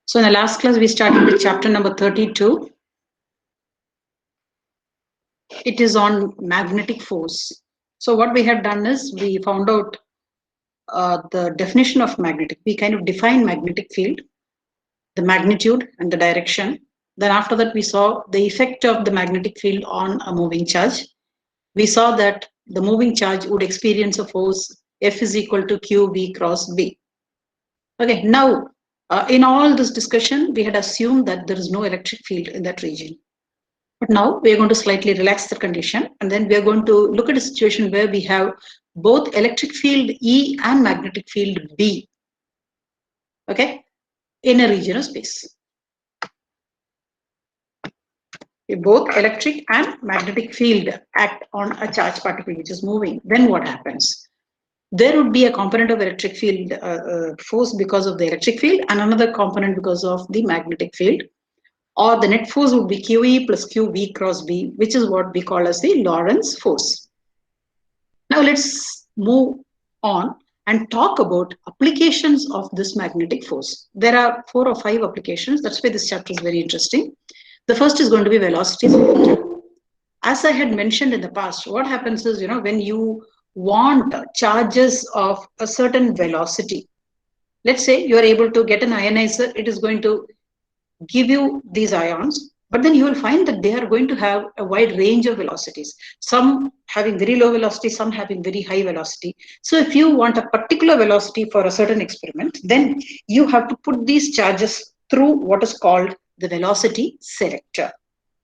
So in the last class, we started with chapter number 32. It is on magnetic force. So what we have done is we found out the definition of magnetic. We kind of define magnetic field, the magnitude and the direction. Then after that, we saw the effect of the magnetic field on a moving charge. We saw that the moving charge would experience a force F is equal to QV cross B. Okay, now in all this discussion, we had assumed that there is no electric field in that region. But now we are going to slightly relax the condition, and then we are going to look at a situation where we have both electric field E and magnetic field B, okay, in a region of space. If both electric and magnetic field act on a charged particle which is moving, then what happens? There would be a component of electric field force because of the electric field and another component because of the magnetic field. Or the net force would be QE plus QV cross B, which is what we call as the Lorentz force. Now let's move on and talk about applications of this magnetic force. There are 4 or 5 applications. That's why this chapter is very interesting. The first is going to be velocity selector. As I had mentioned in the past, what happens is, when you want charges of a certain velocity, let's say you are able to get an ionizer, it is going to give you these ions, but then you will find that they are going to have a wide range of velocities, some having very low velocity, some having very high velocity. So if you want a particular velocity for a certain experiment, then you have to put these charges through what is called the velocity selector.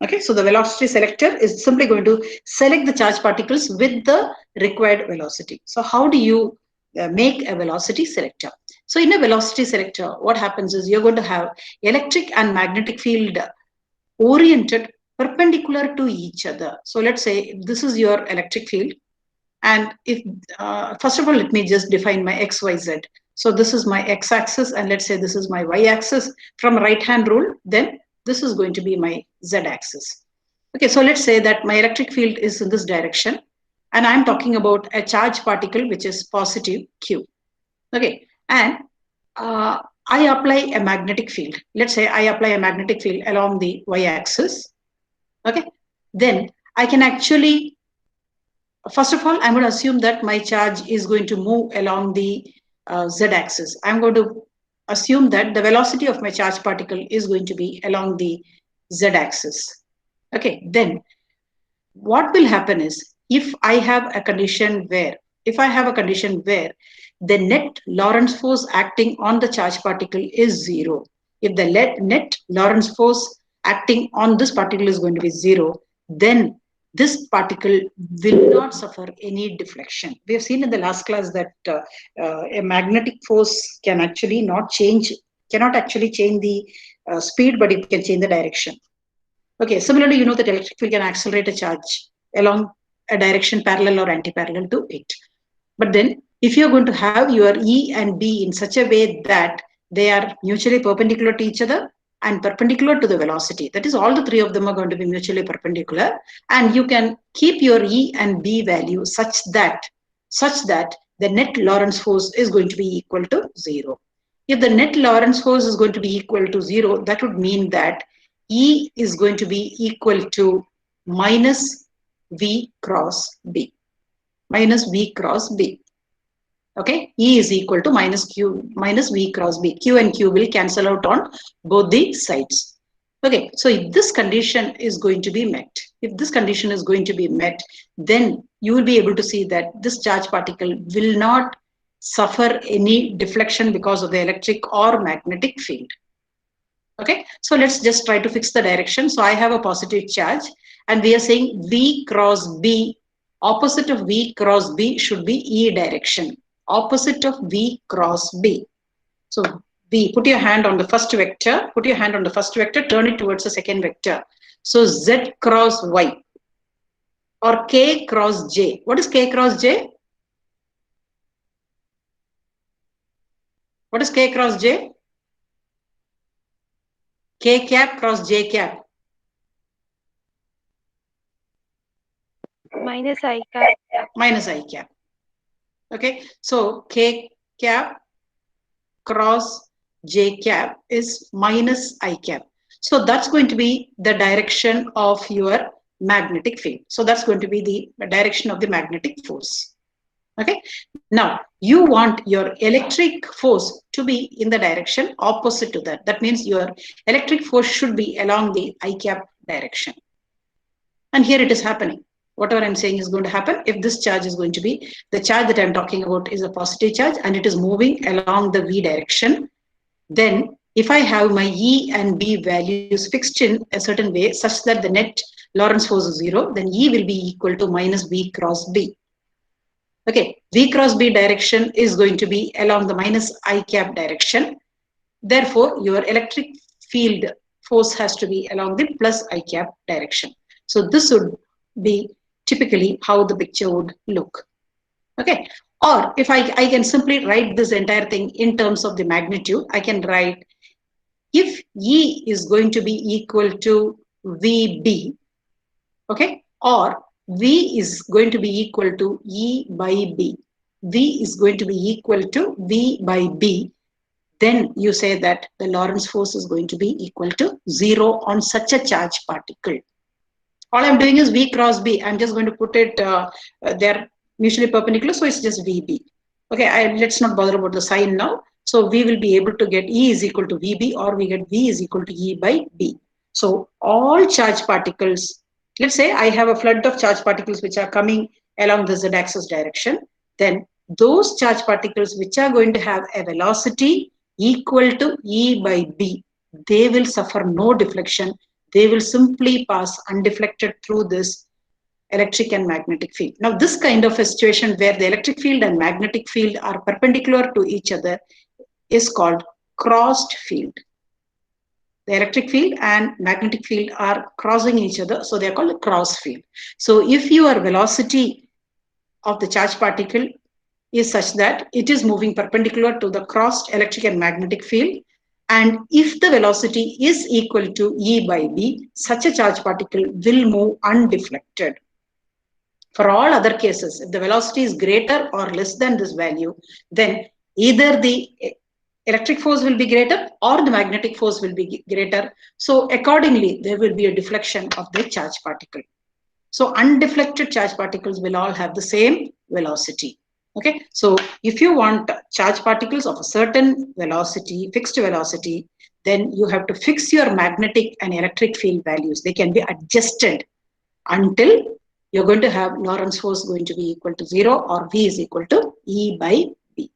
Okay, so the velocity selector is simply going to select the charge particles with the required velocity. So how do you make a velocity selector? So in a velocity selector, what happens is you're going to have electric and magnetic field oriented perpendicular to each other. So let's say this is your electric field. And if first of all, let me just define my X, Y, Z. So this is my X axis, and let's say this is my Y axis. From right hand rule, then this is going to be my Z axis. Okay, so let's say that my electric field is in this direction, and I'm talking about a charged particle which is positive Q. Okay, and I apply a magnetic field. Let's say I apply a magnetic field along the Y axis. Okay, then I can actually, first of all, I'm going to assume that my charge is going to move along the Z axis. I'm going to assume that the velocity of my charged particle is going to be along the Z axis. Okay, then what will happen is if I have a condition where the net Lorentz force acting on the charged particle is 0, if the net Lorentz force acting on this particle is going to be 0, then this particle will not suffer any deflection. We have seen in the last class that a magnetic force cannot actually change the speed, but it can change the direction. Okay, similarly, you know that electric field can accelerate a charge along a direction parallel or anti-parallel to it. But then if you're going to have your E and B in such a way that they are mutually perpendicular to each other and perpendicular to the velocity, that is, all the 3 of them are going to be mutually perpendicular, and you can keep your E and B value such that the net Lorentz force is going to be equal to 0. If the net Lorentz force is going to be equal to 0, that would mean that E is going to be equal to minus V cross B. Minus V cross B. Okay, E is equal to minus V cross B. Q and Q will cancel out on both the sides. Okay, so if this condition is going to be met, then you will be able to see that this charge particle will not suffer any deflection because of the electric or magnetic field. Okay, so let's just try to fix the direction. So I have a positive charge, and we are saying V cross B, opposite of V cross B should be E direction, opposite of V cross B. So B, put your hand on the first vector, turn it towards the second vector. So Z cross Y or K cross J. What is K cross J? What is K cross J? K cap cross J cap. Minus I cap. Minus I cap. Okay, so K cap cross j cap is minus I cap. So that's going to be the direction of your magnetic field. So that's going to be the direction of the magnetic force. Okay. Now you want your electric force to be in the direction opposite to that. That means your electric force should be along the I cap direction. And here it is happening. Whatever I'm saying is going to happen. If this charge is going to be, the charge that I'm talking about is a positive charge and it is moving along the V direction, then if I have my E and B values fixed in a certain way such that the net Lorentz force is 0, then E will be equal to minus V cross B. Okay, V cross B direction is going to be along the minus I cap direction. Therefore, your electric field force has to be along the plus I cap direction. So this would be typically how the picture would look. Okay. Or if I can simply write this entire thing in terms of the magnitude, I can write if E is going to be equal to VB, okay, or V is going to be equal to E by B. V is going to be equal to V by B. Then you say that the Lorentz force is going to be equal to 0 on such a charged particle. All I'm doing is V cross B. I'm just going to put it, they're mutually perpendicular, so it's just VB. Okay, let's not bother about the sign now. So we will be able to get E is equal to VB, or we get V is equal to E by B. So all charged particles, let's say I have a flood of charged particles which are coming along the z-axis direction, then those charged particles which are going to have a velocity equal to E by B, they will suffer no deflection. They will simply pass undeflected through this electric and magnetic field. Now, this kind of a situation where the electric field and magnetic field are perpendicular to each other is called crossed field. The electric field and magnetic field are crossing each other, so they are called a cross field. So if your velocity of the charged particle is such that it is moving perpendicular to the crossed electric and magnetic field, and if the velocity is equal to E by B, such a charged particle will move undeflected. For all other cases, if the velocity is greater or less than this value, then either the electric force will be greater or the magnetic force will be greater. So accordingly, there will be a deflection of the charged particle. So undeflected charged particles will all have the same velocity. Okay, so if you want charged particles of a certain velocity, fixed velocity, then you have to fix your magnetic and electric field values. They can be adjusted until you're going to have Lorentz force going to be equal to 0 or V is equal to E by B.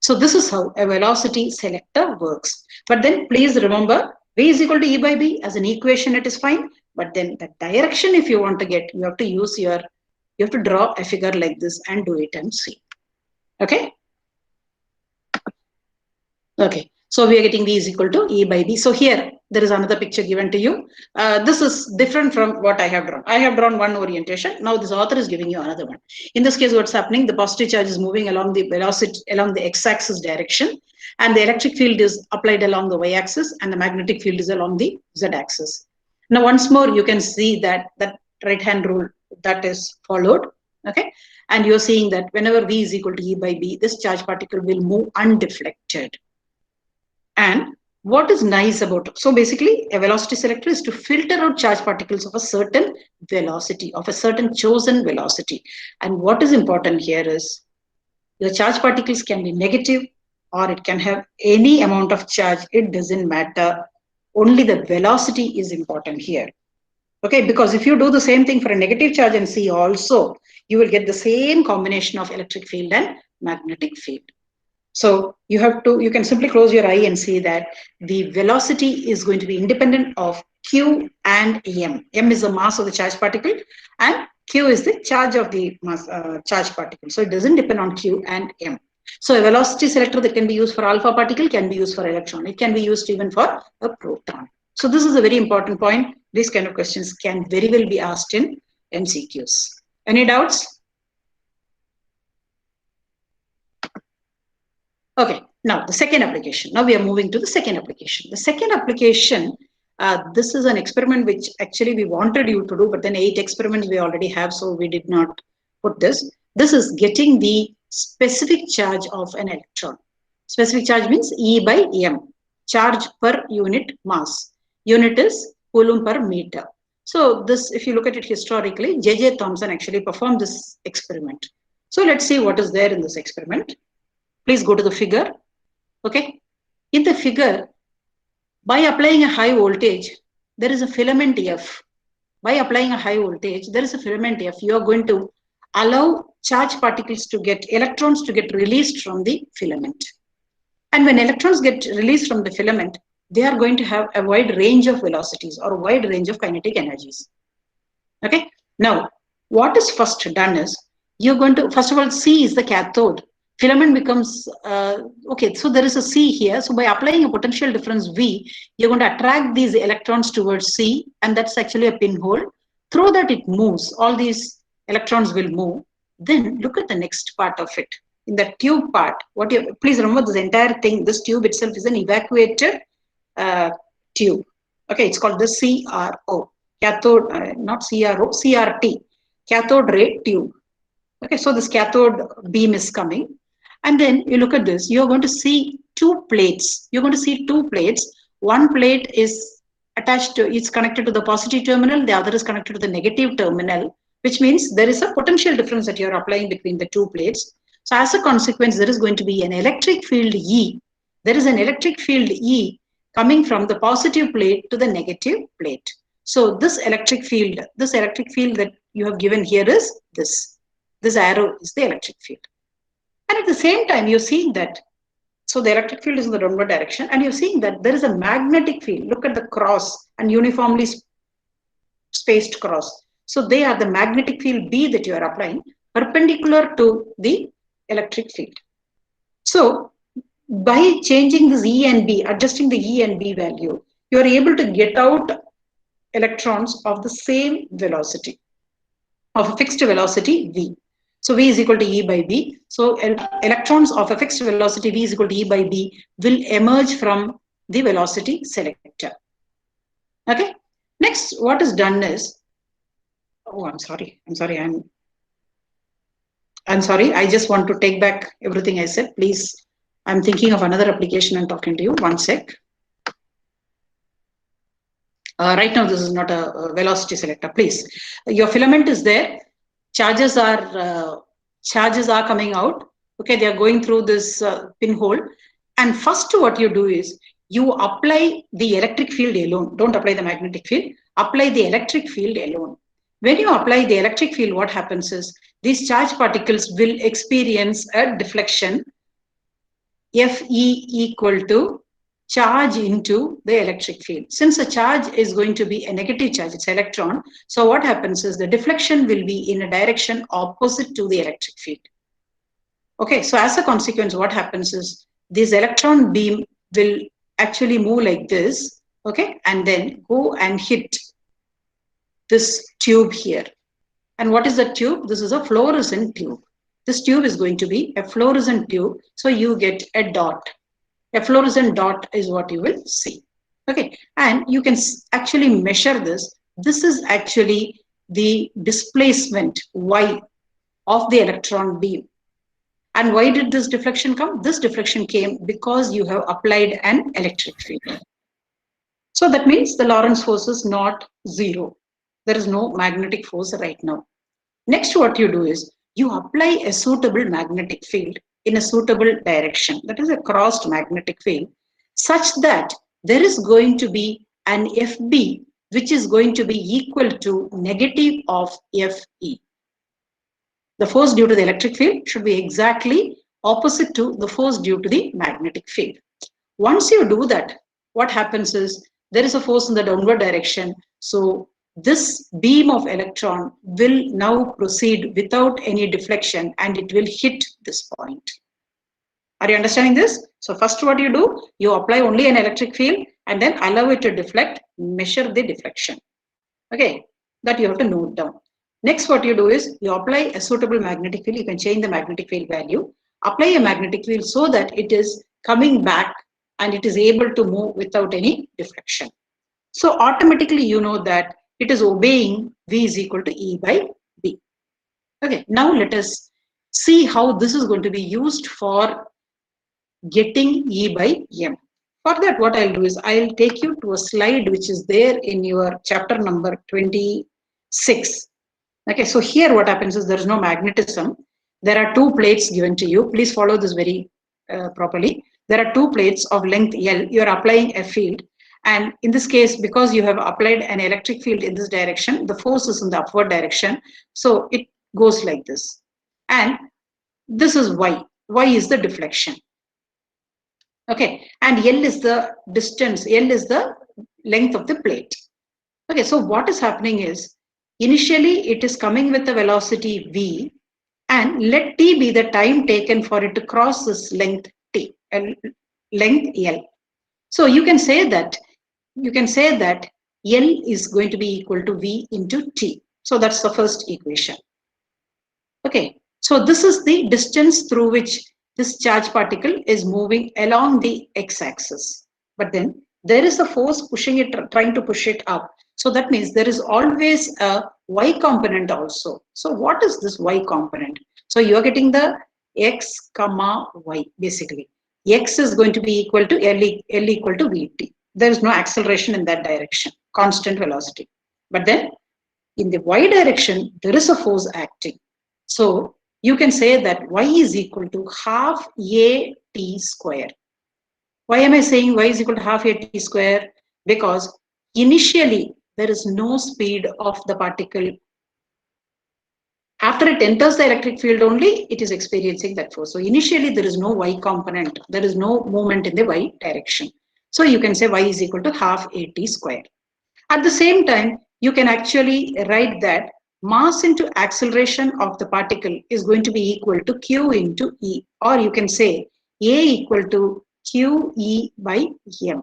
So this is how a velocity selector works. But then please remember, V is equal to E by B as an equation, it is fine. But then the direction, if you want to get, you have to use your, you have to draw a figure like this and do it and see. Okay. Okay. So we are getting V is equal to E by B. So here, there is another picture given to you. This is different from what I have drawn. I have drawn one orientation. Now this author is giving you another one. In this case, what's happening? The positive charge is moving along the velocity, along the x-axis direction, and the electric field is applied along the y-axis, and the magnetic field is along the z-axis. Now, once more, you can see that that right-hand rule that is followed. Okay, and you're seeing that whenever V is equal to E by B, this charge particle will move undeflected. And what is nice about, so basically a velocity selector is to filter out charge particles of a certain velocity, of a certain chosen velocity. And what is important here is your charge particles can be negative or it can have any amount of charge. It doesn't matter. Only the velocity is important here. Okay, because if you do the same thing for a negative charge and C also, you will get the same combination of electric field and magnetic field. So you have to, you can simply close your eye and see that the velocity is going to be independent of Q and M. M is the mass of the charged particle and Q is the charge of the mass, charged particle. So it doesn't depend on Q and M. So a velocity selector that can be used for alpha particle can be used for electron. It can be used even for a proton. So this is a very important point. These kind of questions can very well be asked in MCQs. Any doubts? Okay, now the second application. Now we are moving to the second application. The second application, this is an experiment which actually we wanted you to do, but then 8 experiments we already have, so we did not put this. This is getting the specific charge of an electron. Specific charge means E by M, charge per unit mass. Unit is coulomb per meter. So this, if you look at it historically, J.J. Thomson actually performed this experiment. So let's see what is there in this experiment. Please go to the figure. Okay. In the figure, by applying a high voltage, there is a filament F. By applying a high voltage, there is a filament F. You are going to allow charge particles to get, electrons to get released from the filament. And when electrons get released from the filament, they are going to have a wide range of velocities or a wide range of kinetic energies. Okay. Now, what is first done is, you're going to, first of all, C is the cathode. Filament becomes, okay, so there is a C here. So by applying a potential difference V, you're going to attract these electrons towards C, and that's actually a pinhole. Through that it moves, all these electrons will move. Then look at the next part of it. In the tube part, what you, please remember this entire thing, this tube itself is an evacuated tube. Okay, it's called the CRO, cathode, not CRO, CRT, cathode ray tube. Okay, so this cathode beam is coming. And then you look at this, you're going to see two plates. You're going to see two plates. One plate is attached to, it's connected to the positive terminal, the other is connected to the negative terminal, which means there is a potential difference that you're applying between the two plates. So as a consequence, there is going to be an electric field E. There is an electric field E coming from the positive plate to the negative plate. So this electric field that you have given here is this. This arrow is the electric field. And at the same time, you're seeing that, so the electric field is in the downward direction, and you're seeing that there is a magnetic field. Look at the cross and uniformly spaced cross. So they are the magnetic field B that you are applying perpendicular to the electric field. So by changing this E and B, adjusting the E and B value, you are able to get out electrons of the same velocity, of a fixed velocity V. So V is equal to E by B. So electrons of a fixed velocity V is equal to E by B will emerge from the velocity selector. Okay. Next, what is done is, oh, I'm sorry. I just want to take back everything I said. Please, I'm thinking of another application and talking to you. One sec. Right now, this is not a velocity selector. Please, your filament is there. Charges are coming out. Okay, they are going through this pinhole. And first, what you do is you apply the electric field alone. Don't apply the magnetic field. Apply the electric field alone. When you apply the electric field, what happens is these charge particles will experience a deflection, Fe equal to charge into the electric field. Since a charge is going to be a negative charge, it's electron. So what happens is the deflection will be in a direction opposite to the electric field. Okay, so as a consequence, what happens is this electron beam will actually move like this, okay, and then go and hit this tube here. And what is the tube? This is a fluorescent tube. This tube is going to be a fluorescent tube. So you get a dot. A fluorescent dot is what you will see. Okay, and you can actually measure this. This is actually the displacement Y of the electron beam. And why did this deflection come? This deflection came because you have applied an electric field. So that means the Lorentz force is not zero. There is no magnetic force right now. Next, what you do is you apply a suitable magnetic field in a suitable direction. That is a crossed magnetic field, such that there is going to be an FB which is going to be equal to negative of Fe. The force due to the electric field should be exactly opposite to the force due to the magnetic field. Once you do that, what happens is there is a force in the downward direction. So this beam of electron will now proceed without any deflection and it will hit this point. Are you understanding this? So first what you do, you apply only an electric field and then allow it to deflect, measure the deflection. Okay, that you have to note down. Next, what you do is you apply a suitable magnetic field. You can change the magnetic field value. Apply a magnetic field so that it is coming back and it is able to move without any deflection. So automatically you know that it is obeying V is equal to E by B. Okay, now let us see how this is going to be used for getting E by M. For that, what I'll do is I'll take you to a slide which is there in your chapter number 26. Okay, so here what happens is there is no magnetism. There are two plates given to you. Please follow this very properly. There are two plates of length L. You are applying a field. And in this case, because you have applied an electric field in this direction, the force is in the upward direction. So it goes like this. And this is Y. Y is the deflection. Okay, and L is the distance. L is the length of the plate. Okay, so what is happening is, initially it is coming with a velocity v, and let t be the time taken for it to cross this length t, length L. So you can say that L is going to be equal to v into t. So that's the first equation. Okay, so this is the distance through which this charge particle is moving along the x-axis. But then there is a force pushing it, trying to push it up. So that means there is always a y component also. So what is this y component? So you are getting the x comma y basically. X is going to be equal to L equal to Vt. There is no acceleration in that direction, constant velocity. But then in the y direction, there is a force acting. So you can say that y is equal to half a t square. Why am I saying y is equal to half a t square? Because initially there is no speed of the particle. After it enters the electric field only, it is experiencing that force. So initially there is no y component. There is no movement in the y direction. So you can say y is equal to half a t square. At the same time, you can actually write that mass into acceleration of the particle is going to be equal to q into E, or you can say A equal to QE by M.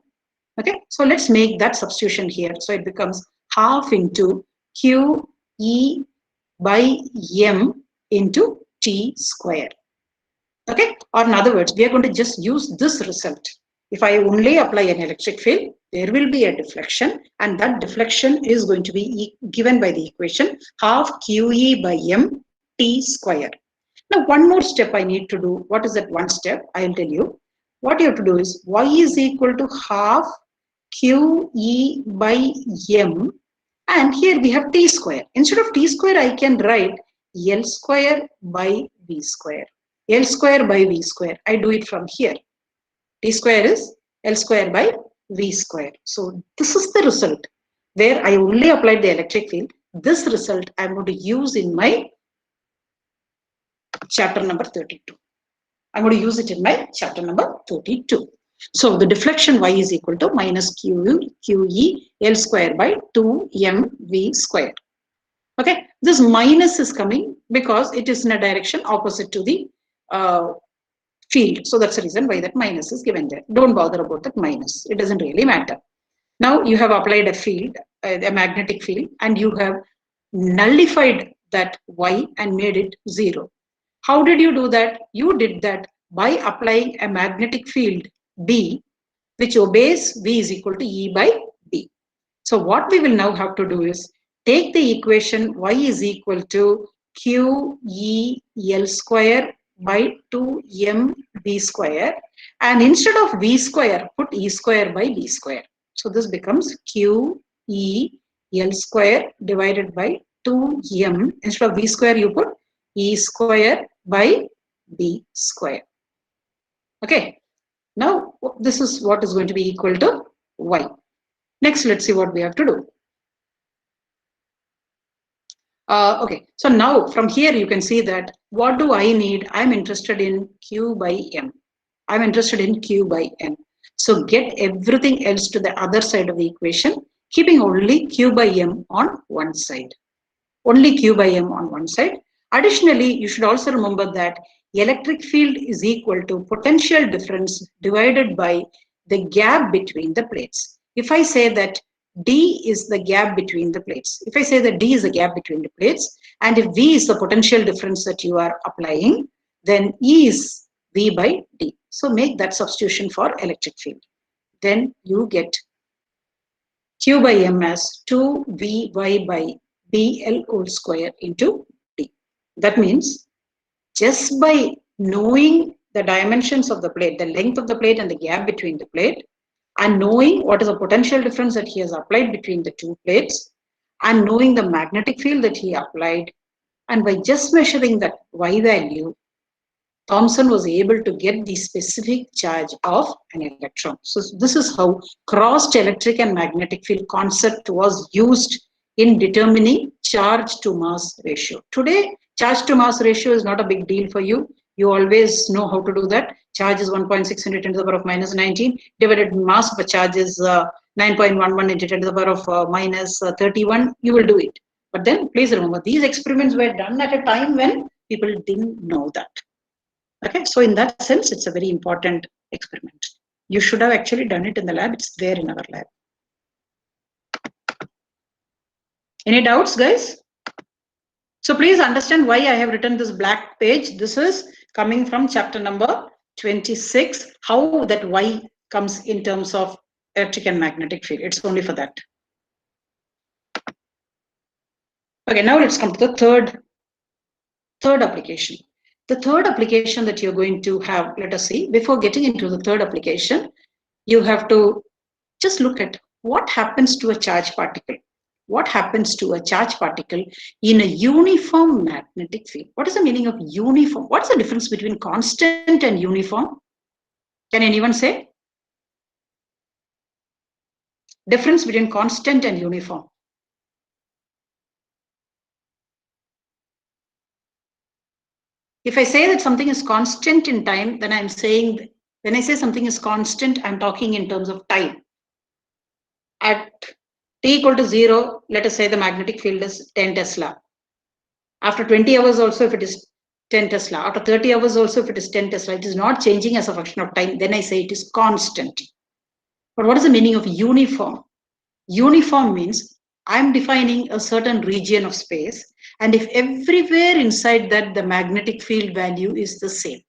Okay, so let's make that substitution here. So it becomes half into QE by M into T square. Okay, or in other words, we are going to just use this result. If I only apply an electric field, there will be a deflection, and that deflection is going to be given by the equation half QE by M T square. Now, one more step I need to do. What is that one step? I'll tell you. What you have to do is y is equal to half QE by M, and here we have T square. Instead of T square, I can write L square by V square. L square by V square. I do it from here. T square is L square by V square. So this is the result where I only applied the electric field. This result I'm going to use in my chapter number 32. I'm going to use it in my chapter number 32. So the deflection y is equal to minus QE L square by 2mv square. Okay, this minus is coming because it is in a direction opposite to the field. So that's the reason why that minus is given there. Don't bother about that minus. It doesn't really matter. Now you have applied a field, a magnetic field, and you have nullified that y and made it 0. How did you do that? You did that by applying a magnetic field B, which obeys V is equal to E by D. So what we will now have to do is take the equation y is equal to QEL square by 2mv square, and instead of v square, put E square by B square. So this becomes QEL square divided by 2m. Instead of v square, you put E square by B square. Okay. Now, this is what is going to be equal to y. Next, let's see what we have to do. Okay, so now from here you can see that what do I need? I'm interested in Q by M. I'm interested in Q by M. So get everything else to the other side of the equation, keeping only Q by M on one side. Only Q by M on one side. Additionally, you should also remember that electric field is equal to potential difference divided by the gap between the plates. If I say that D is the gap between the plates, if I say that D is the gap between the plates, and if V is the potential difference that you are applying, then E is V by D. So make that substitution for electric field. Then you get Q by M as 2Vy by BL whole square into D. That means just by knowing the dimensions of the plate, the length of the plate and the gap between the plate, and knowing what is the potential difference that he has applied between the two plates, and knowing the magnetic field that he applied, and by just measuring that Y value, Thomson was able to get the specific charge of an electron. So this is how crossed electric and magnetic field concept was used in determining charge to mass ratio. Today, charge to mass ratio is not a big deal for you. You always know how to do that. Charge is 1.6 into 10 to the power of minus 19, divided mass of a charge is 9.11 into 10 to the power of minus 31. You will do it. But then please remember, these experiments were done at a time when people didn't know that. Okay, so in that sense, it's a very important experiment. You should have actually done it in the lab. It's there in our lab. Any doubts, guys? So please understand why I have written this black page. This is coming from chapter number 26, how that Y comes in terms of electric and magnetic field. It's only for that. Okay, now let's come to the third application. The third application that you're going to have, let us see, before getting into the third application, you have to just look at what happens to a charge particle. What happens to a charge particle in a uniform magnetic field? What is the meaning of uniform? What's the difference between constant and uniform? Can anyone say? Difference between constant and uniform. If I say that something is constant in time, then I'm saying, when I say something is constant, I'm talking in terms of time. At t equal to 0, let us say the magnetic field is 10 Tesla. After 20 hours also, if it is 10 Tesla. After 30 hours also, if it is 10 Tesla, it is not changing as a function of time. Then I say it is constant. But what is the meaning of uniform? Uniform means I'm defining a certain region of space, and if everywhere inside that the magnetic field value is the same,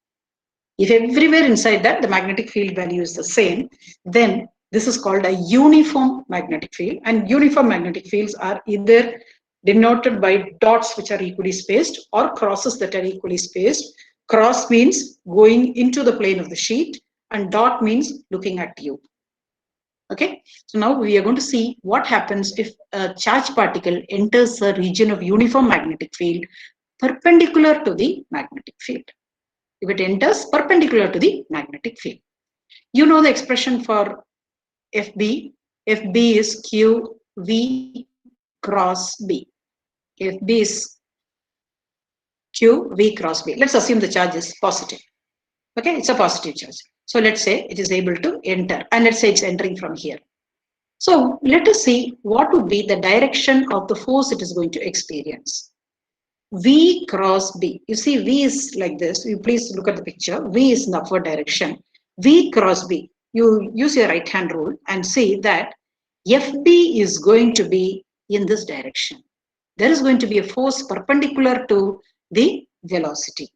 if everywhere inside that the magnetic field value is the same, then this is called a uniform magnetic field. And uniform magnetic fields are either denoted by dots which are equally spaced or crosses that are equally spaced. Cross means going into the plane of the sheet, and dot means looking at you. Okay, so now we are going to see what happens if a charge particle enters a region of uniform magnetic field perpendicular to the magnetic field. If it enters perpendicular to the magnetic field. You know the expression for FB. FB is QV cross B. FB is QV cross B. Let's assume the charge is positive. Okay, it's a positive charge. So let's say it is able to enter, and let's say it's entering from here. So let us see what would be the direction of the force it is going to experience. V cross B. You see, V is like this. You please look at the picture. V is in the upward direction. V cross B. You use your right hand rule and see that FB is going to be in this direction. There is going to be a force perpendicular to the velocity.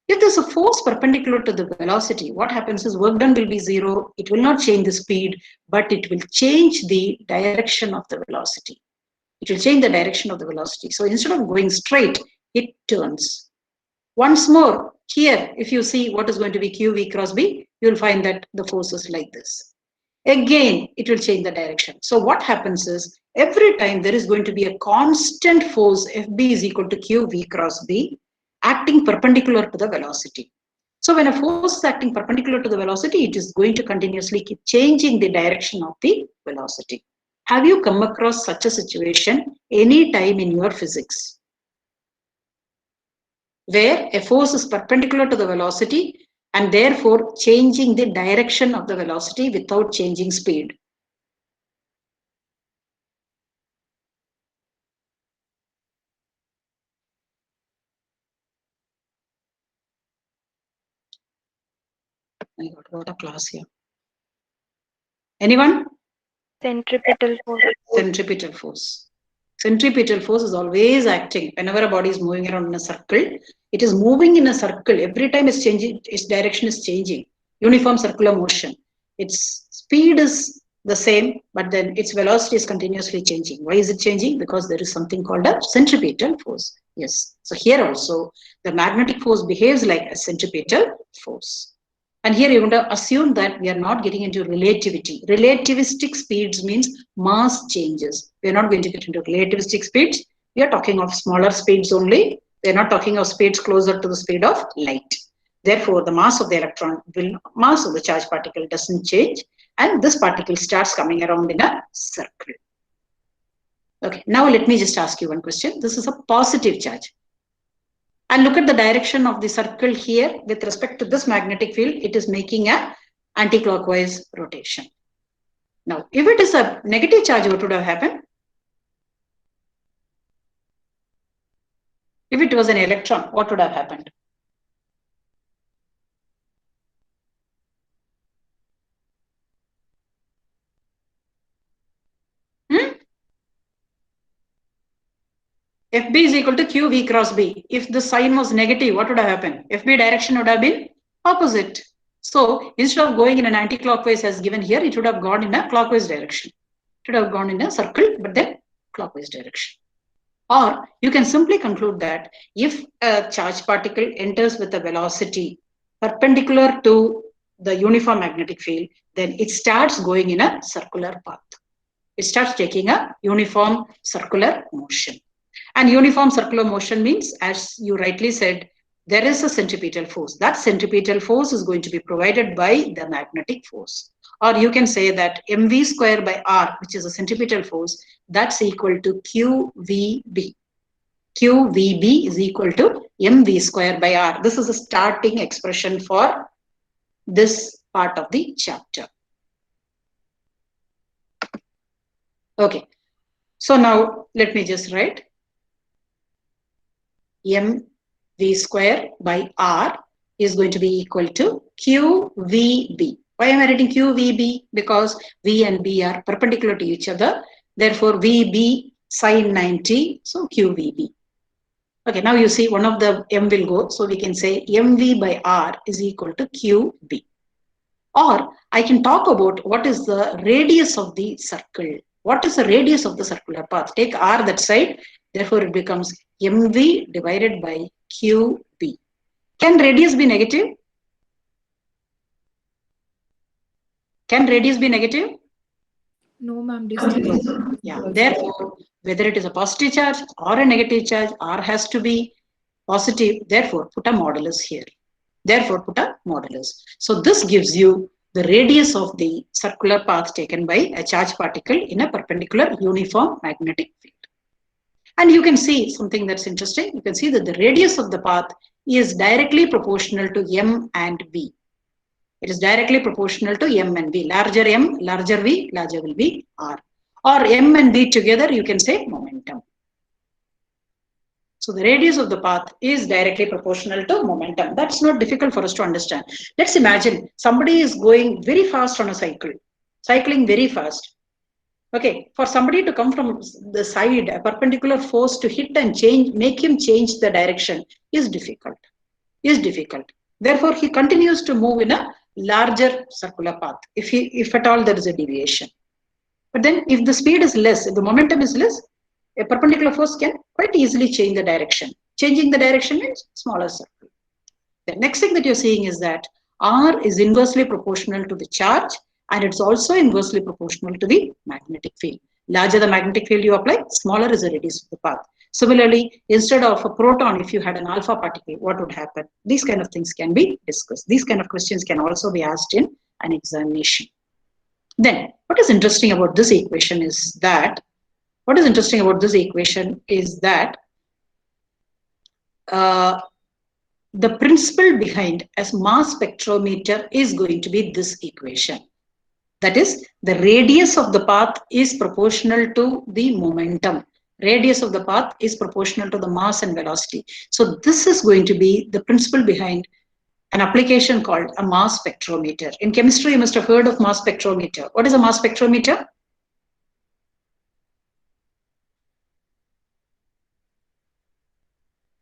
If there's a force perpendicular to the velocity, what happens is work done will be 0. It will not change the speed, but it will change the direction of the velocity. It will change the direction of the velocity. So instead of going straight, it turns. Once more, here, if you see what is going to be QV cross B, you will find that the force is like this. Again, it will change the direction. So what happens is, every time there is going to be a constant force, FB is equal to QV cross B, acting perpendicular to the velocity. So when a force is acting perpendicular to the velocity, it is going to continuously keep changing the direction of the velocity. Have you come across such a situation any time in your physics, where a force is perpendicular to the velocity and therefore changing the direction of the velocity without changing speed? My God, what a class here. Anyone? Centripetal force. Centripetal force. Centripetal force is always acting whenever a body is moving around in a circle. It is moving in a circle. Every time it's changing, its direction is changing. Uniform circular motion. Its speed is the same, but then its velocity is continuously changing. Why is it changing? Because there is something called a centripetal force. Yes. So here also, the magnetic force behaves like a centripetal force. And here you're going to assume that we are not getting into relativity. Relativistic speeds means mass changes. We are not going to get into relativistic speeds. We are talking of smaller speeds only. We are not talking of speeds closer to the speed of light. Therefore, the mass of the electron mass of the charged particle doesn't change, and this particle starts coming around in a circle. Okay, now let me just ask you one question. This is a positive charge. And look at the direction of the circle here with respect to this magnetic field. It is making a anti-clockwise rotation. Now, if it is a negative charge, what would have happened? If it was an electron, what would have happened? FB is equal to QV cross B. If the sign was negative, what would have happened? FB direction would have been opposite. So instead of going in an anti-clockwise as given here, it would have gone in a clockwise direction. It would have gone in a circle, but then clockwise direction. Or you can simply conclude that if a charged particle enters with a velocity perpendicular to the uniform magnetic field, then it starts going in a circular path. It starts taking a uniform circular motion. And uniform circular motion means, as you rightly said, there is a centripetal force. That centripetal force is going to be provided by the magnetic force. Or you can say that mv square by r, which is a centripetal force, that's equal to qvb. QVB is equal to mv square by r. This is a starting expression for this part of the chapter. Okay. So now let me just write mv square by r is going to be equal to QVB. Why am I writing QVB? Because V and B are perpendicular to each other. Therefore, VB sine 90. So QVB. Okay, now you see one of the M will go. So we can say MV by R is equal to QB. Or I can talk about what is the radius of the circle. What is the radius of the circular path? Take R that side. Therefore, it becomes MV divided by QB. Can radius be negative? Can radius be negative? No, ma'am, distance. Yeah, therefore, whether it is a positive charge or a negative charge, R has to be positive. Therefore, put a modulus here. Therefore, put a modulus. So this gives you the radius of the circular path taken by a charged particle in a perpendicular uniform magnetic field. And you can see something that's interesting. You can see that the radius of the path is directly proportional to M and V. It is directly proportional to M and V. Larger M, larger V, larger will be R. Or M and V together, you can say momentum. So the radius of the path is directly proportional to momentum. That's not difficult for us to understand. Let's imagine somebody is going very fast on a cycle, cycling very fast. Okay, for somebody to come from the side, a perpendicular force to hit and change, make him change the direction is difficult. Therefore, he continues to move in a larger circular path, if at all there is a deviation. But then if the speed is less, if the momentum is less, a perpendicular force can quite easily change the direction. Changing the direction means smaller circle. The next thing that you're seeing is that R is inversely proportional to the charge, and it's also inversely proportional to the magnetic field. Larger the magnetic field you apply, smaller is the radius of the path. Similarly, instead of a proton, if you had an alpha particle, what would happen? These kind of things can be discussed. These kind of questions can also be asked in an examination. Then, what is interesting about this equation is that the principle behind a mass spectrometer is going to be this equation. That is, the radius of the path is proportional to the momentum. Radius of the path is proportional to the mass and velocity. So this is going to be the principle behind an application called a mass spectrometer. In chemistry, you must have heard of mass spectrometer. What is a mass spectrometer?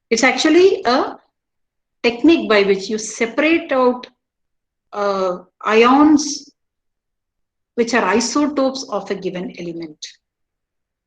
It's actually a technique by which you separate out ions which are isotopes of a given element.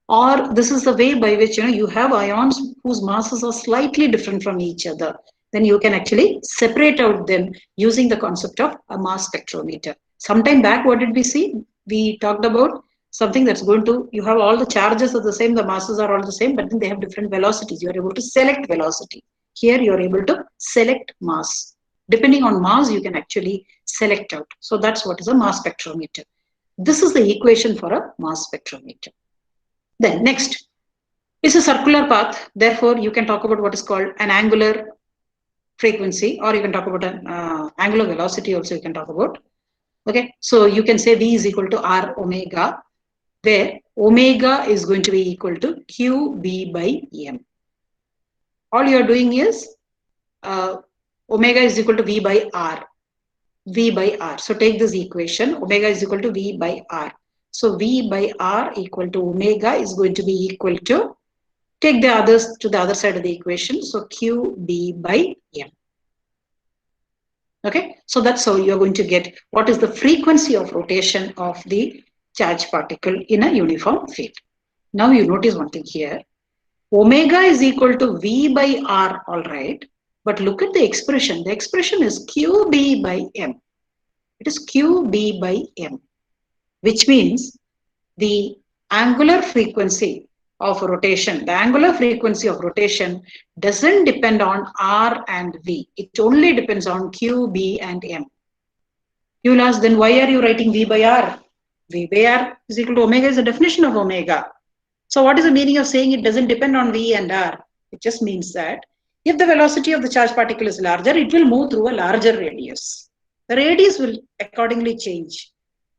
Or this is the way by which you have ions whose masses are slightly different from each other. then you can actually separate out them using the concept of a mass spectrometer. Sometime back, what did we see? We talked about something that's going to, you have all the charges are the same, the masses are all the same, but then they have different velocities. You are able to select velocity. Here you are able to select mass. Depending on mass, you can actually select out. So that's what is a mass spectrometer. This is the equation for a mass spectrometer. Then next is a circular path. Therefore, you can talk about what is called an angular frequency, or you can talk about an angular velocity also you can talk about. Okay, so you can say V is equal to R omega, where omega is going to be equal to QB by M. All you are doing is omega is equal to V by R. V by R. So take this equation, omega is equal to V by R. So V by R equal to omega is going to be equal to, take the others to the other side of the equation, so QB by M. Okay, so that's how you're going to get what is the frequency of rotation of the charged particle in a uniform field. Now you notice one thing here. Omega is equal to V by R, all right. But look at the expression. The expression is QB by M. It is QB by M, which means the angular frequency of rotation, the angular frequency of rotation doesn't depend on R and V. It only depends on Q, B, and M. You will ask, then why are you writing V by R? V by R is equal to omega is the definition of omega. So what is the meaning of saying it doesn't depend on V and R? It just means that if the velocity of the charged particle is larger, it will move through a larger radius. The radius will accordingly change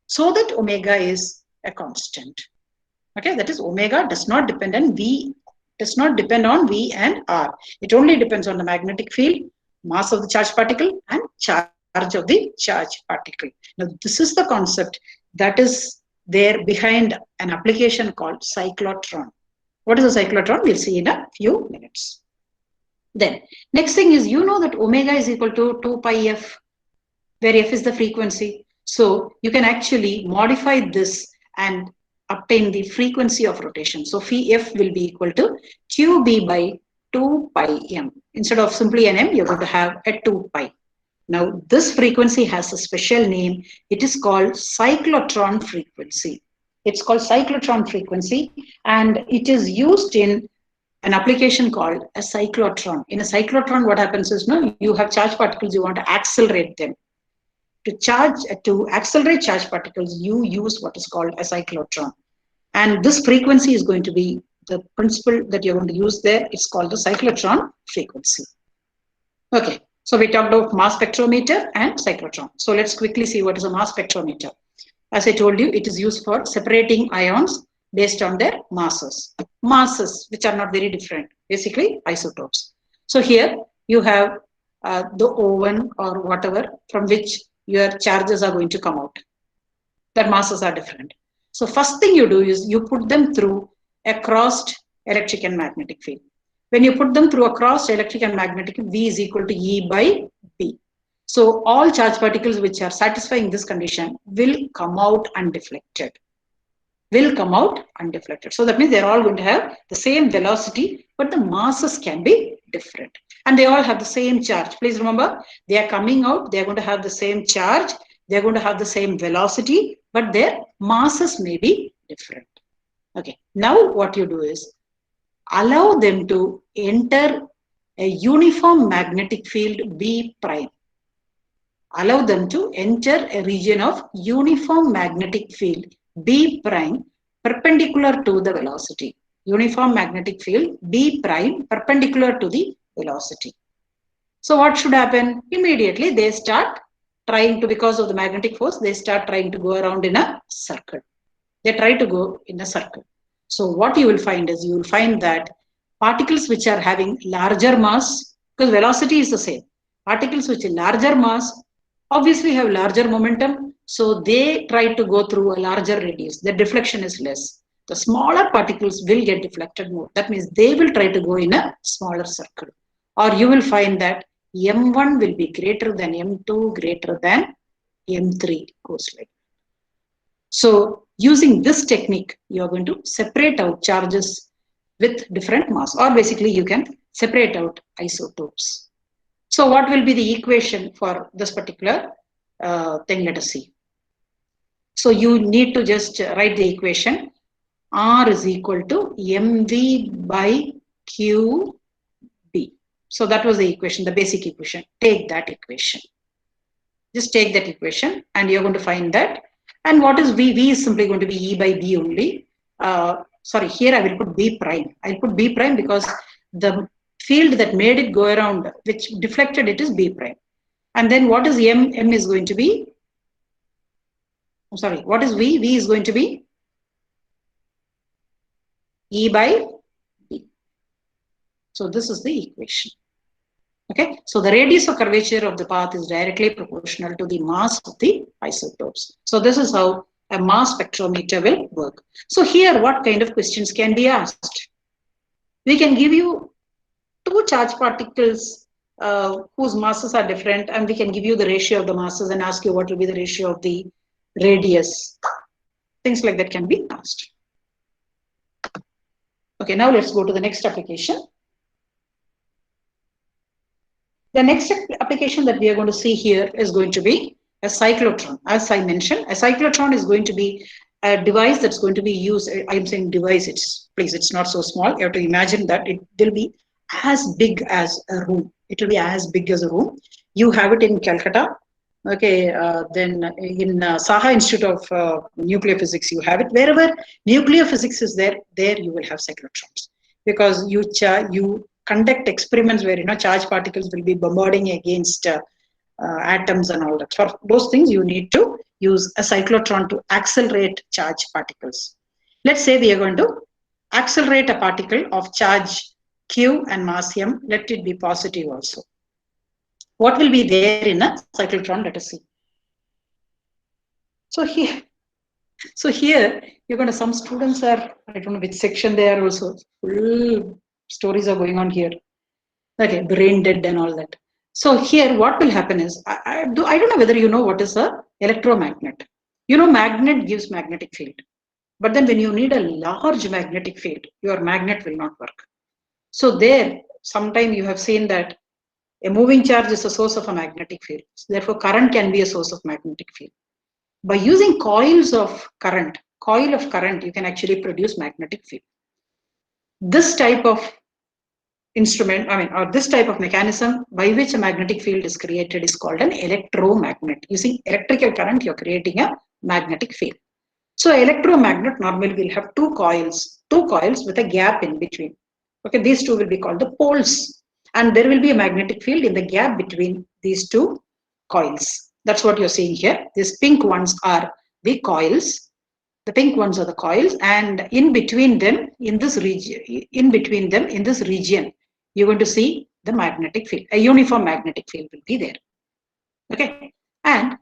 so that omega is a constant. Okay, that is omega does not depend on V, and R. It only depends on the magnetic field, mass of the charged particle, and charge of the charged particle. Now, this is the concept that is there behind an application called cyclotron. What is a cyclotron? We'll see in a few minutes. Then, next thing is, you know that omega is equal to 2 pi f, where f is the frequency. So, you can actually modify this and obtain the frequency of rotation. So phi f will be equal to QB by 2 pi m. Instead of simply an m, you're going to have a 2 pi. Now, this frequency has a special name. It is called cyclotron frequency. It's called cyclotron frequency, and it is used in an application called a cyclotron. In a cyclotron, what happens is, you have charged particles, you want to accelerate them. To accelerate charged particles, you use what is called a cyclotron. And this frequency is going to be the principle that you're going to use there. It's called the cyclotron frequency. Okay, so we talked about mass spectrometer and cyclotron. So let's quickly see what is a mass spectrometer. As I told you, it is used for separating ions based on their masses. Masses, which are not very different, basically isotopes. So here you have the oven or whatever from which your charges are going to come out. Their masses are different. So first thing you do is you put them through a crossed electric and magnetic field. When you put them through a crossed electric and magnetic field, V is equal to E by B. So all charged particles which are satisfying this condition will come out undeflected. So that means they're all going to have the same velocity, but the masses can be different. And they all have the same charge. Please remember, they are coming out, they're going to have the same charge, they're going to have the same velocity, but their masses may be different. Okay, now what you do is allow them to enter a uniform magnetic field B prime. Allow them to enter a region of uniform magnetic field B prime perpendicular to the velocity. Uniform magnetic field B prime perpendicular to the velocity. So what should happen? Immediately they start trying to, because of the magnetic force, they start trying to go around in a circle. They try to go in a circle. So what you will find is, you will find that particles which are having larger mass, because velocity is the same, particles which are larger mass obviously have larger momentum, so they try to go through a larger radius. The deflection is less. The smaller particles will get deflected more. That means they will try to go in a smaller circle. Or you will find that M1 will be greater than M2, greater than M3, goes like that. So using this technique, you are going to separate out charges with different mass, or basically you can separate out isotopes. So what will be the equation for this particular thing? Let us see. So you need to just write the equation. R is equal to mv by qb. So that was the equation, the basic equation. Take that equation. Just take that equation and you're going to find that. And what is V? V is simply going to be E by B only. Sorry, here I will put B prime. I'll put B prime because the field that made it go around, which deflected it, is B prime. And then what is M? M is going to be, I'm sorry, what is V? V is going to be E by B. So this is the equation. Okay, so the radius of curvature of the path is directly proportional to the mass of the isotopes. So this is how a mass spectrometer will work. So here, what kind of questions can be asked? We can give you two charged particles whose masses are different, and we can give you the ratio of the masses and ask you what will be the ratio of the radius. Things like that can be asked. Okay, now let's go to the next application. The next application that we are going to see here is going to be a cyclotron. As I mentioned, a cyclotron is going to be a device that's going to be used. I'm saying device, it's not so small. You have to imagine that it will be as big as a room. It will be as big as a room. You have it in Calcutta. Okay, then in Saha Institute of Nuclear Physics, you have it. Wherever nuclear physics is there you will have cyclotrons, because you conduct experiments where charged particles will be bombarding against atoms and all that. For those things, you need to use a cyclotron to accelerate charged particles. Let's say we are going to accelerate a particle of charge Q and mass M. Let it be positive also. What will be there in a cyclotron? Let us see. So here you're going to, some students are, I don't know which section they are also, full stories are going on here. Okay, brain dead and all that. So here what will happen is, I don't know whether you know what is a electromagnet. Magnet gives magnetic field. But then when you need a large magnetic field, your magnet will not work. So there, sometime you have seen that a moving charge is a source of a magnetic field. Therefore, current can be a source of magnetic field. By using coil of current, you can actually produce magnetic field. This type of instrument, or this type of mechanism by which a magnetic field is created is called an electromagnet. Using electrical current, you're creating a magnetic field. So electromagnet normally will have two coils with a gap in between. Okay, these two will be called the poles. And there will be a magnetic field in the gap between these two coils. That's what you're seeing here. These pink ones are the coils. The pink ones are the coils, and in between them, in this region, you're going to see the magnetic field. A uniform magnetic field will be there. Okay, and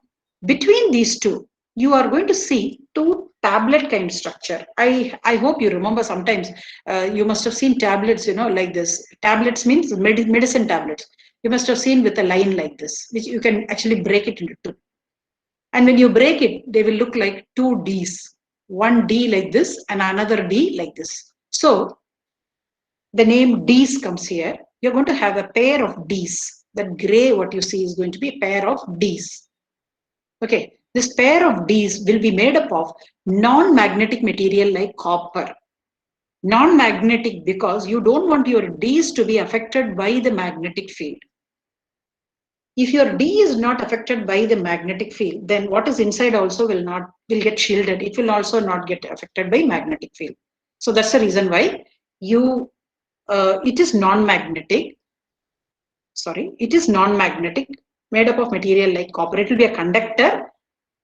between these two, you are going to see two tablet kind structure. I hope you remember, sometimes you must have seen tablets, like this. Tablets means medicine tablets. You must have seen with a line like this, which you can actually break it into two. And when you break it, they will look like two Ds. One D like this and another D like this. So the name Ds comes here. You're going to have a pair of Ds. That gray, what you see, is going to be a pair of Ds. Okay, this pair of Ds will be made up of non-magnetic material like copper. Non-magnetic because you don't want your Ds to be affected by the magnetic field. If your D is not affected by the magnetic field, then what is inside also will get shielded. It will also not get affected by magnetic field. So that's the reason why it is non-magnetic. Sorry, it is non-magnetic, made up of material like copper. It will be a conductor.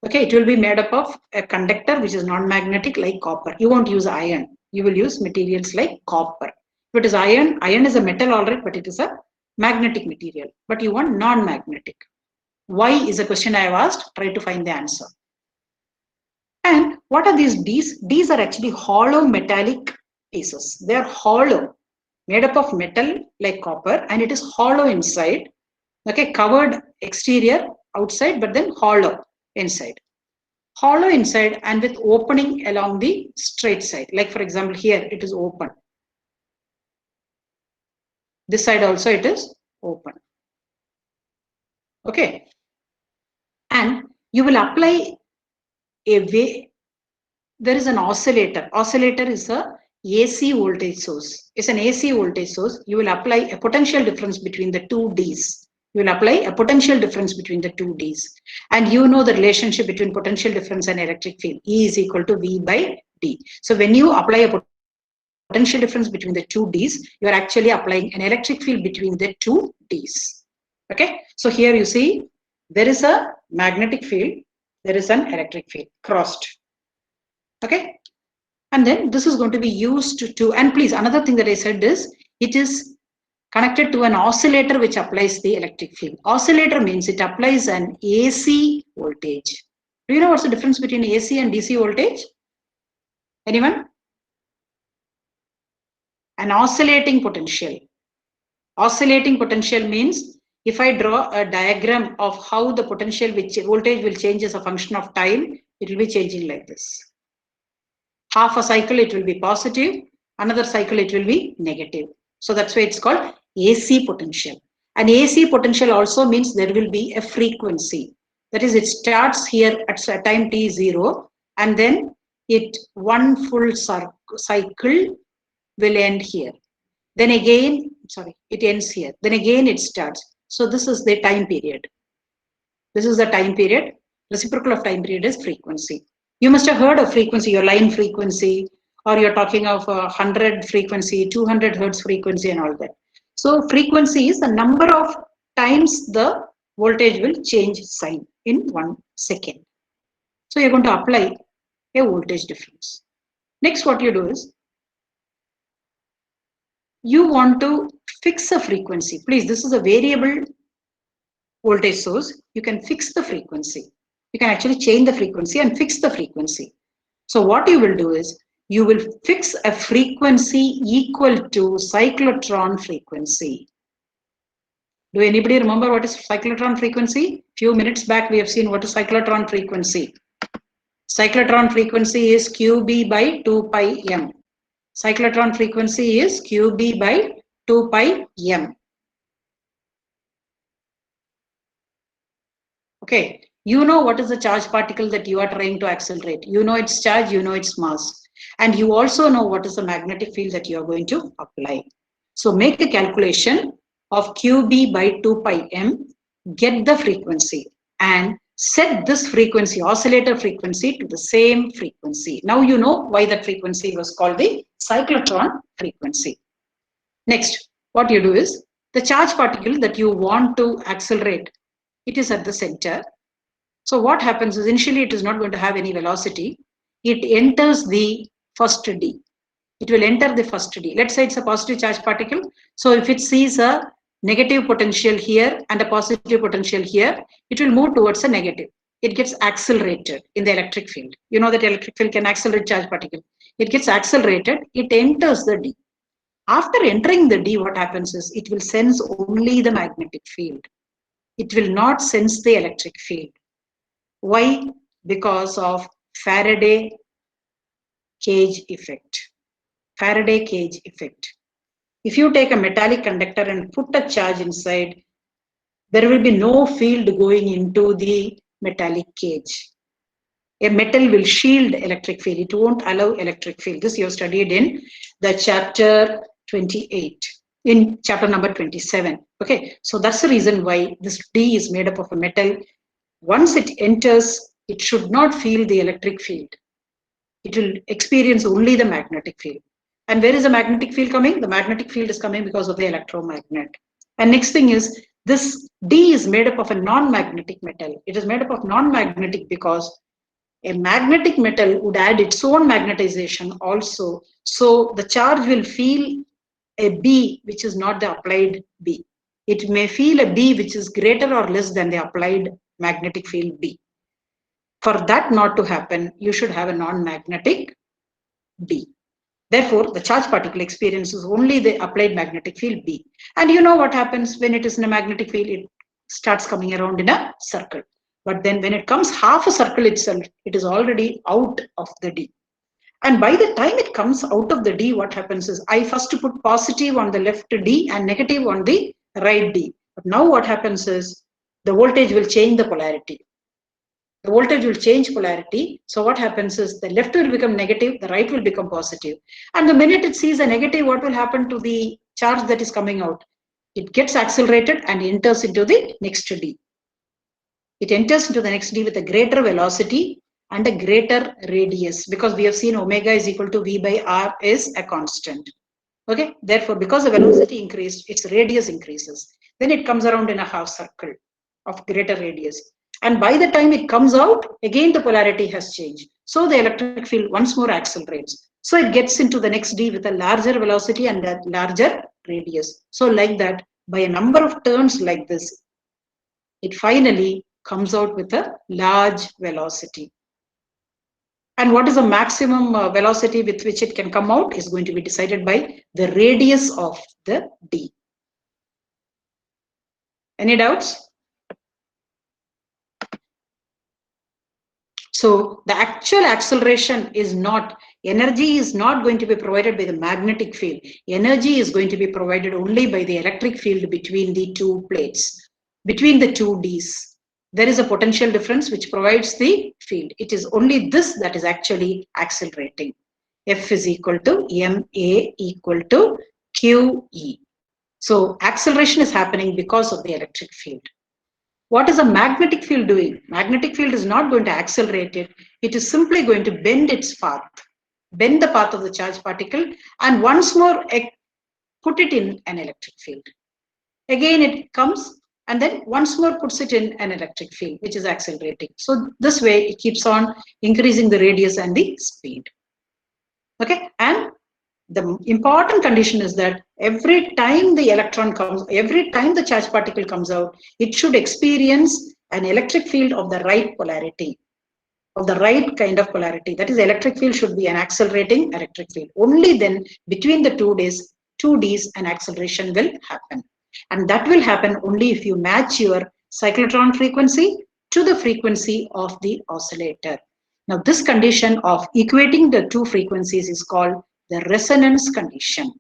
Okay, it will be made up of a conductor which is non-magnetic like copper. You won't use iron. You will use materials like copper. If it is iron is a metal, all right, but it is a magnetic material, but you want non-magnetic. Why is a question I have asked. Try to find the answer. And what are these Ds? Ds are actually hollow metallic pieces. They are hollow, made up of metal like copper, and it is hollow inside. Okay, covered exterior outside, but then hollow inside. Hollow inside and with opening along the straight side. Like for example, here it is open. This side also it is open. Okay. And you will apply a way. There is an oscillator. Oscillator is a AC voltage source. It's an AC voltage source. You will apply a potential difference between the two Ds. You will apply a potential difference between the two Ds. And you know the relationship between potential difference and electric field. E is equal to V by D. So when you apply a potential difference between the two Ds, you are actually applying an electric field between the two Ds. Okay. So here you see there is a magnetic field. There is an electric field crossed. Okay. And then this is going to be used to, and please, another thing that I said is, it is connected to an oscillator which applies the electric field. Oscillator means it applies an AC voltage. Do you know what's the difference between AC and DC voltage? Anyone? An oscillating potential. Oscillating potential means if I draw a diagram of how the potential which voltage will change as a function of time, it will be changing like this. Half a cycle it will be positive, another cycle it will be negative. So that's why it's called AC potential. And AC potential also means there will be a frequency. That is, it starts here at time t0 and then it one full cycle will end here. Then again, sorry, it ends here. Then again it starts. So this is the time period. This is the time period. Reciprocal of time period is frequency. You must have heard of frequency, your line frequency, or you're talking of 100 frequency, 200 hertz frequency and all that. So frequency is the number of times the voltage will change sign in 1 second. So you're going to apply a voltage difference. Next, what you do is, you want to fix a frequency. Please, this is a variable voltage source. You can fix the frequency. You can actually change the frequency and fix the frequency. So what you will do is, you will fix a frequency equal to cyclotron frequency. Do anybody remember what is cyclotron frequency? Few minutes back we have seen what is cyclotron frequency. Cyclotron frequency is QB by 2 pi m. Cyclotron frequency is QB by 2 pi m. Okay. You know what is the charge particle that you are trying to accelerate. You know its charge, you know its mass. And you also know what is the magnetic field that you are going to apply. So make a calculation of QB by 2 pi m, get the frequency and set this frequency, oscillator frequency, to the same frequency. Now you know why that frequency was called the cyclotron frequency. Next, what you do is, the charge particle that you want to accelerate, it is at the center. So what happens is, initially it is not going to have any velocity. It enters the first D. It will enter the first D. Let's say it's a positive charge particle. So if it sees a negative potential here and a positive potential here, it will move towards a negative. It gets accelerated in the electric field. You know that electric field can accelerate charge particle. It gets accelerated. It enters the D. After entering the D, what happens is, it will sense only the magnetic field. It will not sense the electric field. Why? Because of Faraday cage effect. Faraday cage effect. If you take a metallic conductor and put a charge inside, there will be no field going into the metallic cage. A metal will shield electric field. It won't allow electric field. This you have studied in the chapter 28, in chapter number 27. Okay, so that's the reason why this D is made up of a metal. Once it enters, it should not feel the electric field. It will experience only the magnetic field. And where is the magnetic field coming? The magnetic field is coming because of the electromagnet. And next thing is, this D is made up of a non-magnetic metal. It is made up of non-magnetic because a magnetic metal would add its own magnetization also. So the charge will feel a B which is not the applied B. It may feel a B which is greater or less than the applied magnetic field B. For that not to happen, you should have a non-magnetic D. Therefore, the charge particle experiences only the applied magnetic field B. And you know what happens when it is in a magnetic field? It starts coming around in a circle. But then when it comes half a circle itself, it is already out of the D. And by the time it comes out of the D, what happens is, I first put positive on the left D and negative on the right D. But now what happens is, the voltage will change the polarity. The voltage will change polarity. So what happens is the left will become negative, the right will become positive. And the minute it sees a negative, what will happen to the charge that is coming out? It gets accelerated and enters into the next D. It enters into the next D with a greater velocity and a greater radius, because we have seen omega is equal to V by R is a constant. Okay, therefore, because the velocity increased, its radius increases. Then it comes around in a half circle of greater radius. And by the time it comes out, again the polarity has changed. So the electric field once more accelerates. So it gets into the next D with a larger velocity and a larger radius. So like that, by a number of turns like this, it finally comes out with a large velocity. And what is the maximum velocity with which it can come out is going to be decided by the radius of the D. Any doubts? So the actual acceleration is not, energy is not going to be provided by the magnetic field. Energy is going to be provided only by the electric field between the two plates, between the two Ds. There is a potential difference which provides the field. It is only this that is actually accelerating. F is equal to ma equal to QE. So acceleration is happening because of the electric field. What is a magnetic field doing? Magnetic field is not going to accelerate it. It is simply going to bend its path, bend the path of the charged particle, and once more put it in an electric field. Again, it comes and then once more puts it in an electric field, which is accelerating. So this way, it keeps on increasing the radius and the speed. Okay, and the important condition is that every time the electron comes, every time the charged particle comes out, it should experience an electric field of the right polarity, of the right kind of polarity. That is, electric field should be an accelerating electric field. Only then between the two Ds, an acceleration will happen. And that will happen only if you match your cyclotron frequency to the frequency of the oscillator. Now, this condition of equating the two frequencies is called the resonance condition.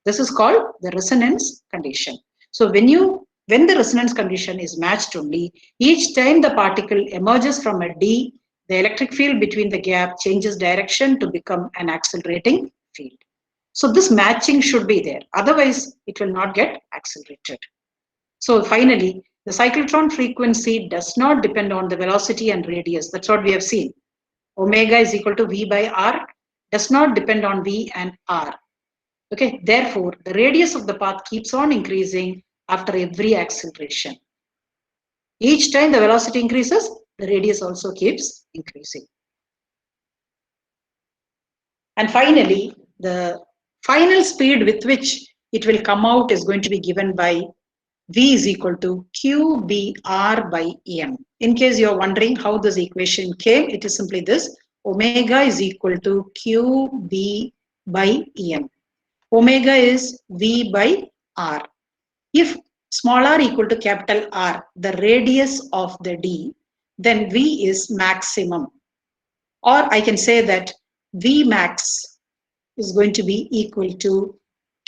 This is called the resonance condition. So when the resonance condition is matched only, each time the particle emerges from a D, the electric field between the gap changes direction to become an accelerating field. So this matching should be there. Otherwise, it will not get accelerated. So finally, the cyclotron frequency does not depend on the velocity and radius. That's what we have seen. Omega is equal to V by R, does not depend on V and R. Okay, therefore, the radius of the path keeps on increasing after every acceleration. Each time the velocity increases, the radius also keeps increasing. And finally, the final speed with which it will come out is going to be given by V is equal to QBR by M. In case you're wondering how this equation came, it is simply this. Omega is equal to QB by M. Omega is V by R. If small r equal to capital R, the radius of the D, then V is maximum. Or I can say that V max is going to be equal to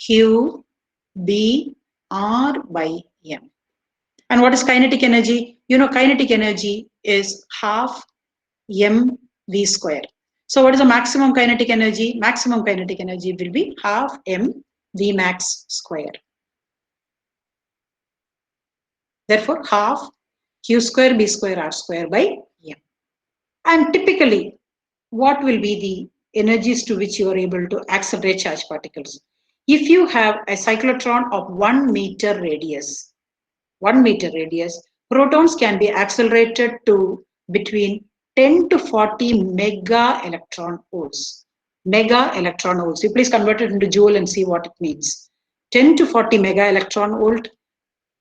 QB R by M. And what is kinetic energy? You know, kinetic energy is half mv square. So what is the maximum kinetic energy? Maximum kinetic energy will be half mv max square. Therefore, half q square b square r square by m. And typically, what will be the energies to which you are able to accelerate charged particles? If you have a cyclotron of 1 meter radius, protons can be accelerated to between 10 to 40 mega electron volts. Mega electron volts. You please convert it into joule and see what it means. 10 to 40 mega electron volt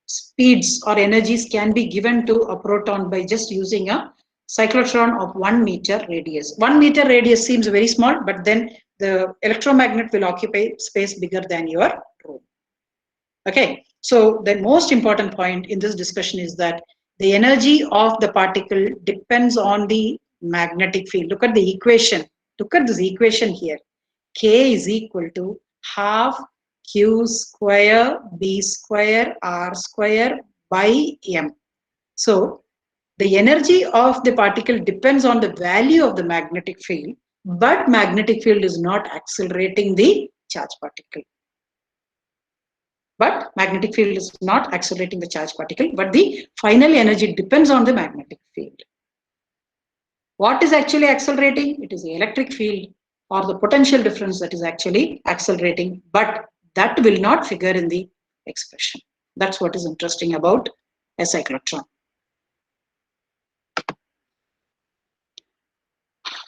speeds or energies can be given to a proton by just using a cyclotron of 1 meter radius. 1 meter radius seems very small, but then the electromagnet will occupy space bigger than your room. Okay, so the most important point in this discussion is that the energy of the particle depends on the magnetic field. Look at the equation. Look at this equation here. K is equal to half Q square B square R square by M. So the energy of the particle depends on the value of the magnetic field, but magnetic field is not accelerating the charge particle. But magnetic field is not accelerating the charge particle, but the final energy depends on the magnetic field. What is actually accelerating? It is the electric field or the potential difference that is actually accelerating, but that will not figure in the expression. That's what is interesting about a cyclotron.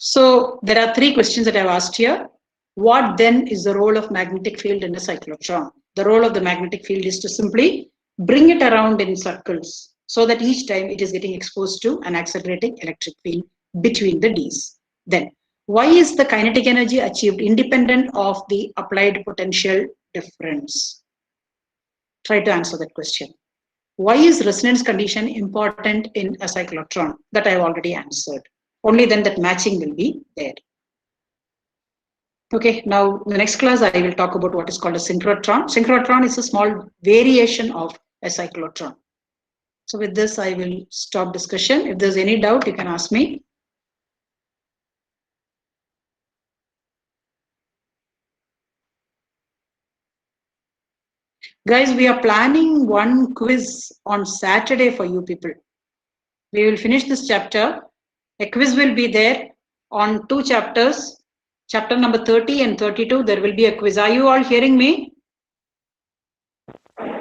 So there are three questions that I've asked here. What then is the role of magnetic field in a cyclotron? The role of the magnetic field is to simply bring it around in circles so that each time it is getting exposed to an accelerating electric field between the Ds. Then, why is the kinetic energy achieved independent of the applied potential difference? Try to answer that question. Why is resonance condition important in a cyclotron? That I have already answered. Only then that matching will be there. Okay, now in the next class I will talk about what is called a synchrotron. Synchrotron is a small variation of a cyclotron. So with this I will stop discussion. If there's any doubt, you can ask me. Guys, we are planning one quiz on Saturday for you people. We will finish this chapter. A quiz will be there on two chapters. Chapter number 30 and 32, there will be a quiz. Are you all hearing me?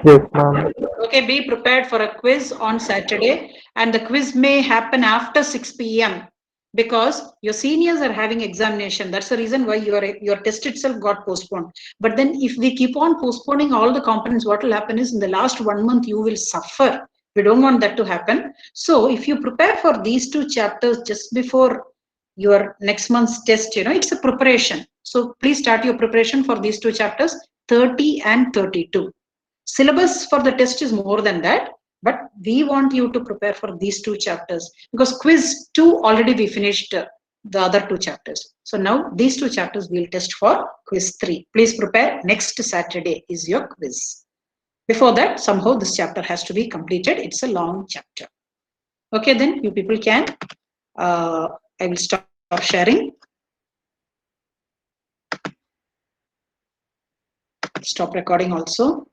Yes, ma'am. Okay, be prepared for a quiz on Saturday, and the quiz may happen after 6 p.m. because your seniors are having examination. That's the reason why your test itself got postponed. But then if we keep on postponing all the components, what will happen is in the last 1 month, you will suffer. We don't want that to happen. So if you prepare for these two chapters just before your next month's test, it's a preparation. So please start your preparation for these two chapters, 30 and 32. Syllabus for the test is more than that, but we want you to prepare for these two chapters because quiz 2 already we finished the other two chapters. So now these two chapters we'll test for quiz 3. Please prepare. Next Saturday is your quiz. Before that, somehow this chapter has to be completed. It's a long chapter. Okay, then you people can. I will stop sharing. Stop recording also.